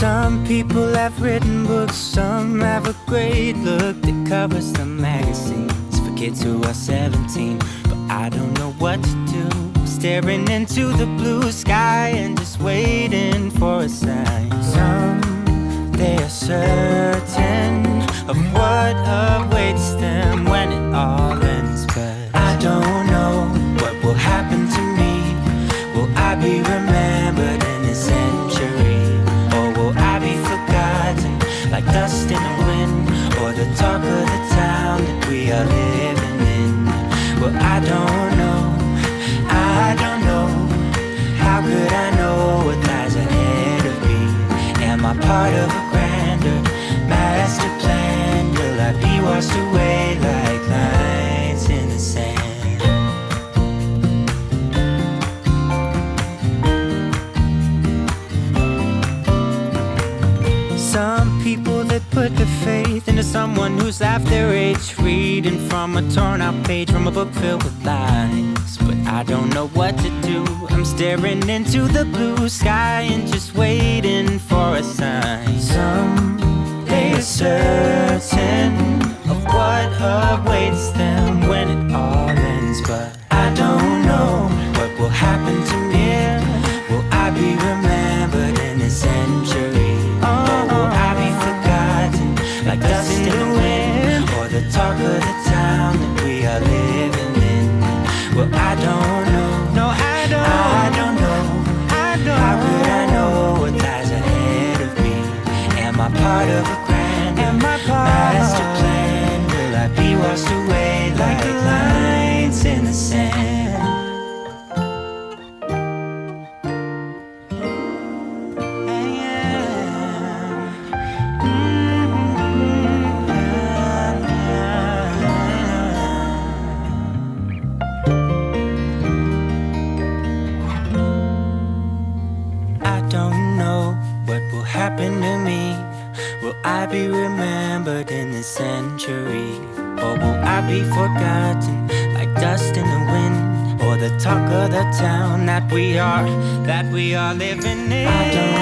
Some people have written books, some have a great look that covers the magazines for kids who are 17. But I don't know what to do, staring into the blue sky and just waiting for a sign. They are certain of what awaits them when it all ends. But I don't know what will happen to me. Will I be remembered in a century? Or will I be forgotten like dust in the wind? Or the talk of the town that we are living in? Well, I don't know, I don't know. How could I know what lies ahead of me? Am I part of a grander master plan? Will I be washed away like lines in the sand? Some people that put their faith into someone who's half their age, reading from a torn out page from a book filled with lies. But I don't know what to do. I'm staring into the blue sky and just waiting for a sign. They are certain of what awaits them when it all ends. But I don't know what will happen to me. Will I be remembered in a century? Or will I be forgotten like dust in the wind? Or the talk of the town that we are living in? Well, I don't know. No, I don't know. How could I know what lies ahead of me? Am I part of a grand master plan? Will I be washed away like lines in the sand? Happen to me? Will I be remembered in this century? Or will I be forgotten like dust in the wind? Or the talk of the town that we are living in? I don't